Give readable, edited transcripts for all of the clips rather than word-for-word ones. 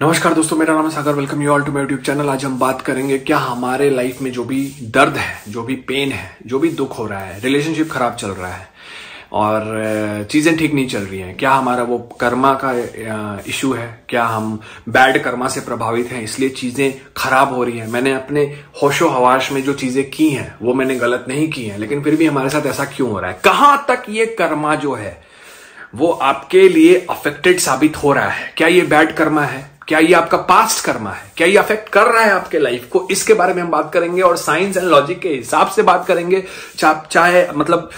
नमस्कार दोस्तों, मेरा नाम है Sagar. Welcome you all to my YouTube channel. आज हम बात करेंगे क्या हमारे लाइफ में जो भी दर्द है, जो भी पेन है, जो भी दुख हो रहा है, रिलेशनशिप खराब चल रहा है और चीजें ठीक नहीं चल रही हैं, क्या हमारा वो कर्मा का इशू है? क्या हम बैड कर्मा से प्रभावित हैं इसलिए चीजें खराब हो रही हैं? मैंने अपने होशो हवाश में जो चीजें की हैं वो मैंने गलत नहीं की हैं, लेकिन फिर भी हमारे साथ ऐसा क्यों हो रहा है? कहां तक ये कर्मा जो है वो आपके लिए अफेक्टेड साबित हो रहा है? क्या ये बैड कर्मा है? क्या ये आपका पास्ट कर्मा है? क्या ये अफेक्ट कर रहा है आपके लाइफ को? इसके बारे में हम बात करेंगे और साइंस एंड लॉजिक के हिसाब से बात करेंगे। चाहे मतलब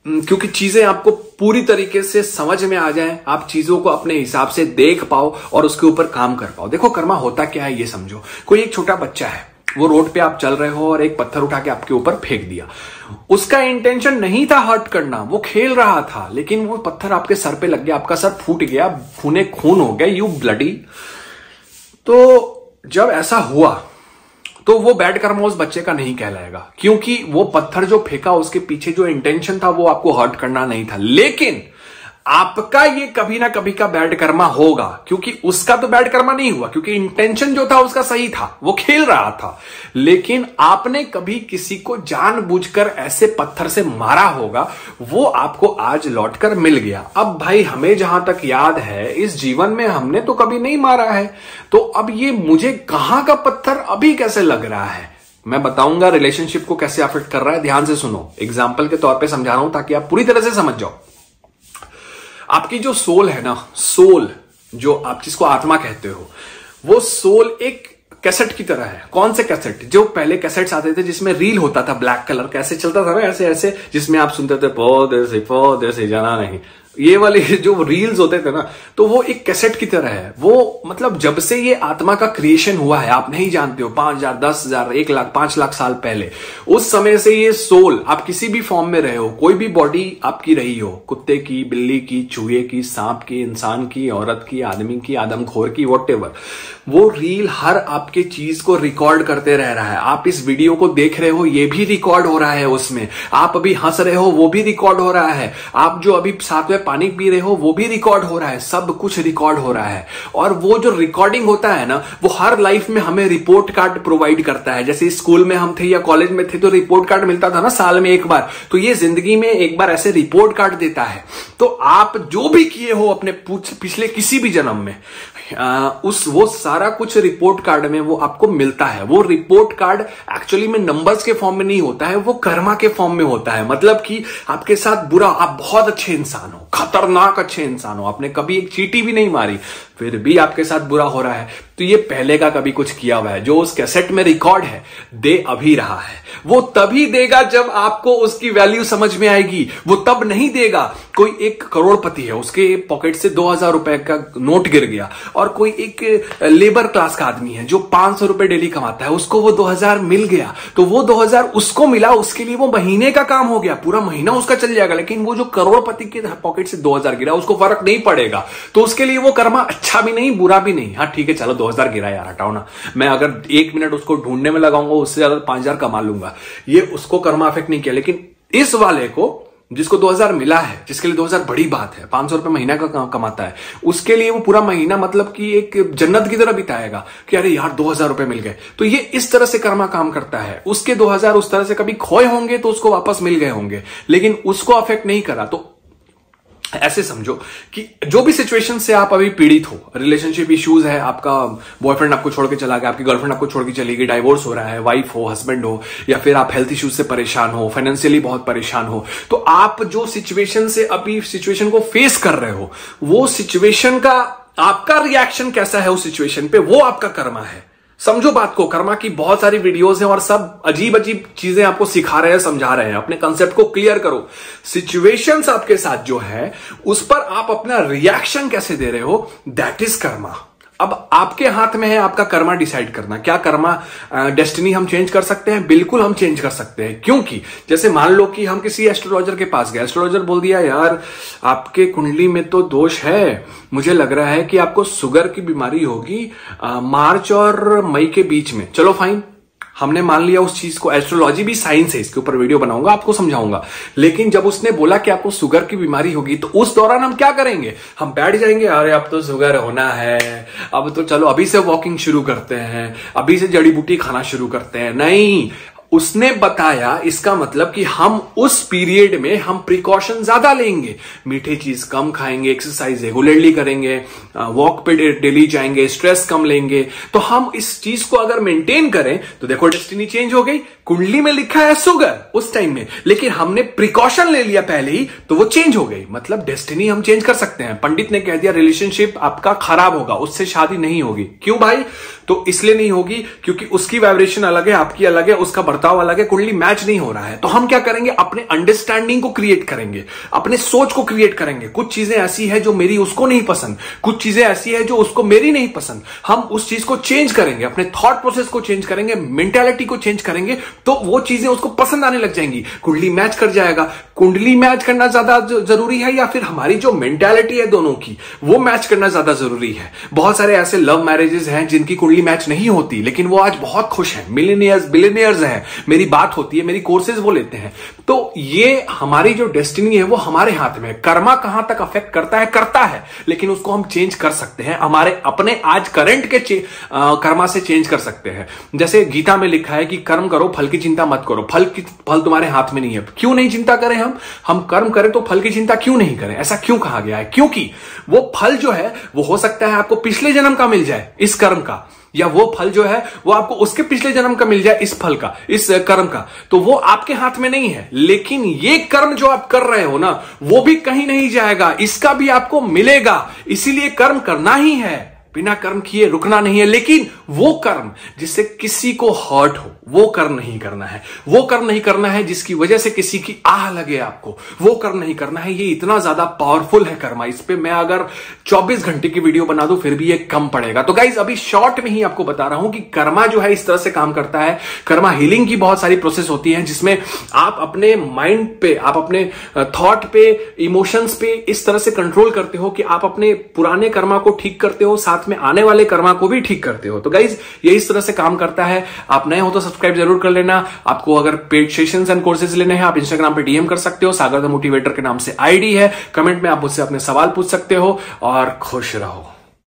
क्योंकि चीजें आपको पूरी तरीके से समझ में आ जाएं, आप चीजों को अपने हिसाब से देख पाओ और उसके ऊपर काम कर पाओ। देखो, कर्मा होता क्या है ये समझो। कोई एक छोटा बच्चा है, वो रोड पे आप चल रहे हो और एक पत्थर उठा के आपके ऊपर फेंक दिया। उसका इंटेंशन नहीं था हर्ट करना, वो खेल रहा था, लेकिन वो पत्थर आपके सर पे लग गया, आपका सर फूट गया, खूने खून हो गया, यू ब्लडी। तो जब ऐसा हुआ तो वो बैड कर्मा उस बच्चे का नहीं कहलाएगा, क्योंकि वो पत्थर जो फेंका उसके पीछे जो इंटेंशन था वो आपको हर्ट करना नहीं था। लेकिन आपका ये कभी ना कभी का बैड कर्मा होगा, क्योंकि उसका तो बैड कर्मा नहीं हुआ, क्योंकि इंटेंशन जो था उसका सही था, वो खेल रहा था। लेकिन आपने कभी किसी को जानबूझकर ऐसे पत्थर से मारा होगा, वो आपको आज लौटकर मिल गया। अब भाई, हमें जहां तक याद है इस जीवन में हमने तो कभी नहीं मारा है, तो अब ये मुझे कहां का पत्थर अभी कैसे लग रहा है? मैं बताऊंगा रिलेशनशिप को कैसे अफेक्ट कर रहा है। ध्यान से सुनो, एग्जाम्पल के तौर पर समझा रहा हूं ताकि आप पूरी तरह से समझ जाओ। आपकी जो सोल है ना, सोल जो आप जिसको आत्मा कहते हो, वो सोल एक कैसेट की तरह है। कौन से कैसेट? जो पहले कैसेट्स आते थे जिसमें रील होता था, ब्लैक कलर का ऐसे चलता था ना, ऐसे ऐसे, जिसमें आप सुनते थे पौधे से जाना नहीं, ये वाले जो रील्स होते थे ना, तो वो एक कैसेट की तरह है। वो मतलब जब से ये आत्मा का क्रिएशन हुआ है, आप नहीं जानते हो, 5,000, 10,000, 1,00,000, 5,00,000 साल पहले, उस समय से ये सोल, आप किसी भी फॉर्म में रहे हो, कोई भी बॉडी आपकी रही हो, कुत्ते की, बिल्ली की, चूहे की, सांप की, इंसान की, औरत की, आदमी की, आदमखोर की, व्हाटएवर, वो रील हर आपके चीज को रिकॉर्ड करते रह रहा है। आप इस वीडियो को देख रहे हो, ये भी रिकॉर्ड हो रहा है उसमें। आप अभी हंस रहे हो, वो भी रिकॉर्ड हो रहा है। आप जो अभी साथ में पानी पी रहे हो, वो भी रिकॉर्ड हो रहा है। सब कुछ रिकॉर्ड हो रहा है। और वो जो रिकॉर्डिंग होता है ना, वो हर लाइफ में हमें रिपोर्ट कार्ड प्रोवाइड करता है। जैसे स्कूल में हम थे या कॉलेज में थे तो रिपोर्ट कार्ड मिलता था ना साल में एक बार, तो ये जिंदगी में एक बार ऐसे रिपोर्ट कार्ड देता है। तो आप जो भी किए हो अपने पिछले किसी भी जन्म में, वो सारा कुछ रिपोर्ट कार्ड में वो आपको मिलता है। वो रिपोर्ट कार्ड एक्चुअली में नंबर्स के फॉर्म में नहीं होता है, वो कर्मा के फॉर्म में होता है। मतलब कि आपके साथ बुरा, आप बहुत अच्छे इंसान हो, खतरनाक अच्छे इंसान हो, आपने कभी एक चींटी भी नहीं मारी, फिर भी आपके साथ बुरा हो रहा है, तो ये पहले का कभी कुछ किया हुआ है। जो उस कैसेट में रिकॉर्ड है, दे अभी रहा है। वो तभी देगा जब आपको उसकी वैल्यू समझ में आएगी। वो तब नहीं देगा। कोई एक करोड़पति है, उसके पॉकेट से 2,000 रुपए का नोट गिर गया, और कोई एक लेबर क्लास का आदमी है जो 500 रुपए डेली कमाता है, उसको वो 2,000 मिल गया, तो वो 2,000 उसको मिला, उसके लिए वो महीने का काम हो गया, पूरा महीना उसका चल जाएगा। लेकिन वो जो करोड़पति के पॉकेट से 2,000 गिरा, उसको फर्क नहीं पड़ेगा, तो उसके लिए वो कर्मा अच्छा भी नहीं बुरा भी नहीं। हाँ ठीक है, चलो 2,000 गिरा यार, हटाओ ना, मैं अगर 1 मिनट उसको ढूंढने में लगाऊंगा उससे ज्यादा 5,000 कमा लूंगा। ये उसको कर्मा अफेक्ट नहीं किया। लेकिन इस वाले को, जिसको 2,000 मिला है, जिसके लिए 2,000 बड़ी बात है, 500 रुपए महीना का कमाता है, उसके लिए वो पूरा महीना मतलब कि एक जन्नत की तरह बिताएगा कि अरे यार 2,000 रुपए मिल गए। तो ये इस तरह से कर्मा काम करता है। उसके 2,000 उस तरह से कभी खोए होंगे तो उसको वापस मिल गए होंगे, लेकिन उसको अफेक्ट नहीं करा। तो ऐसे समझो कि जो भी सिचुएशन से आप अभी पीड़ित हो, रिलेशनशिप इश्यूज है, आपका बॉयफ्रेंड आपको छोड़ के चला गया, आपकी गर्लफ्रेंड आपको छोड़ के चली गई, डाइवोर्स हो रहा है, वाइफ हो, हस्बैंड हो, या फिर आप हेल्थ इश्यूज से परेशान हो, फाइनेंशियली बहुत परेशान हो, तो आप जो सिचुएशन से अभी सिचुएशन को फेस कर रहे हो, वो सिचुएशन का आपका रिएक्शन कैसा है उस सिचुएशन पे, वो आपका कर्मा है। समझो बात को। कर्मा की बहुत सारी वीडियोस हैं और सब अजीब अजीब चीजें आपको सिखा रहे हैं, समझा रहे हैं। अपने कंसेप्ट को क्लियर करो। सिचुएशंस आपके साथ जो है, उस पर आप अपना रिएक्शन कैसे दे रहे हो, दैट इज कर्मा। अब आपके हाथ में है आपका कर्मा डिसाइड करना। क्या कर्मा डेस्टिनी हम चेंज कर सकते हैं? बिल्कुल हम चेंज कर सकते हैं। क्योंकि जैसे मान लो कि हम किसी एस्ट्रोलॉजर के पास गए, एस्ट्रोलॉजर बोल दिया यार आपके कुंडली में तो दोष है, मुझे लग रहा है कि आपको शुगर की बीमारी होगी मार्च और मई के बीच में। चलो फाइन, हमने मान लिया उस चीज को, एस्ट्रोलॉजी भी साइंस है, इसके ऊपर वीडियो बनाऊंगा, आपको समझाऊंगा। लेकिन जब उसने बोला कि आपको शुगर की बीमारी होगी, तो उस दौरान हम क्या करेंगे? हम बैठ जाएंगे, अरे अब तो शुगर होना है, अब तो चलो अभी से वॉकिंग शुरू करते हैं, अभी से जड़ी बूटी खाना शुरू करते हैं। नहीं, उसने बताया इसका मतलब कि हम उस पीरियड में हम प्रिकॉशन ज्यादा लेंगे, मीठे चीज कम खाएंगे, एक्सरसाइज रेगुलरली करेंगे, वॉक पे डेली जाएंगे, स्ट्रेस कम लेंगे। तो हम इस चीज को अगर मेंटेन करें तो देखो डेस्टिनी चेंज हो गई। कुंडली में लिखा है शुगर उस टाइम में, लेकिन हमने प्रिकॉशन ले लिया पहले ही, तो वो चेंज हो गई। मतलब डेस्टिनी हम चेंज कर सकते हैं। पंडित ने कह दिया रिलेशनशिप आपका खराब होगा, उससे शादी नहीं होगी। क्यों भाई? तो इसलिए नहीं होगी क्योंकि उसकी वाइब्रेशन अलग है, आपकी अलग है, उसका बर्ताव अलग है, कुंडली मैच नहीं हो रहा है। तो हम क्या करेंगे? अपने अंडरस्टैंडिंग को क्रिएट करेंगे, अपने सोच को क्रिएट करेंगे। कुछ चीजें ऐसी है जो मेरी उसको नहीं पसंद, कुछ चीजें ऐसी है जो उसको मेरी नहीं पसंद। हम उस चीज को चेंज करेंगे, अपने थॉट प्रोसेस को चेंज करेंगे, मेंटालिटी को चेंज करेंगे, तो वो चीजें उसको पसंद आने लग जाएंगी, कुंडली मैच कर जाएगा। कुंडली मैच करना ज्यादा जरूरी है या फिर हमारी जो मेंटालिटी है दोनों की, वो मैच करना ज्यादा जरूरी है? बहुत सारे ऐसे लव मैरिजेस हैं जिनकी कुंडली मैच नहीं होती, लेकिन वो आज बहुत खुश हैं, मिलियनियर्स बिलियनियर्स हैं, मेरी बात होती है, मेरी कोर्सेज वो लेते हैं। तो ये हमारी जो डेस्टिनी है वो हमारे हाथ में है। कर्मा कहां तक अफेक्ट करता है? करता है, लेकिन उसको हम चेंज कर सकते हैं, हमारे अपने आज करंट के कर्मा से चेंज कर सकते हैं। जैसे गीता में लिखा है कि कर्म करो, फल की चिंता मत करो। फल तुम्हारे हाथ में नहीं है। क्यों नहीं चिंता करें? हम कर्म करें तो फल की चिंता क्यों नहीं करें? ऐसा क्यों कहा गया है? क्योंकि वो फल जो है वो हो सकता है आपको पिछले जन्म का मिल जाए इस कर्म का, या वो फल जो है वो आपको उसके पिछले जन्म का मिल जाए इस फल का, इस कर्म का। तो वो आपके हाथ में नहीं है। लेकिन ये कर्म जो आप कर रहे हो ना, वो भी कहीं नहीं जाएगा, इसका भी आपको मिलेगा। इसीलिए कर्म करना ही है, बिना कर्म किए रुकना नहीं है। लेकिन वो कर्म जिससे किसी को हर्ट हो, वो कर्म नहीं करना है। वो कर्म नहीं करना है जिसकी वजह से किसी की आह लगे आपको, वो कर्म नहीं करना है। ये इतना ज्यादा पावरफुल है कर्मा, इस पे मैं अगर 24 घंटे की वीडियो बना दूं फिर भी ये कम पड़ेगा। तो गाइज अभी शॉर्ट में ही आपको बता रहा हूं कि कर्मा जो है इस तरह से काम करता है। कर्मा हीलिंग की बहुत सारी प्रोसेस होती है जिसमें आप अपने माइंड पे, आप अपने थॉट पे, इमोशंस पे इस तरह से कंट्रोल करते हो कि आप अपने पुराने कर्मा को ठीक करते हो, साथ में आने वाले कर्मा को भी ठीक करते हो। तो गाइज ये इस तरह से काम करता है। आप नए हो तो सब्सक्राइब जरूर कर लेना। आपको अगर पेड सेशंस एंड कोर्सेज लेने हैं, आप इंस्टाग्राम पे डीएम कर सकते हो, सागर द मोटिवेटर के नाम से आईडी है। कमेंट में आप मुझसे अपने सवाल पूछ सकते हो और खुश रहो।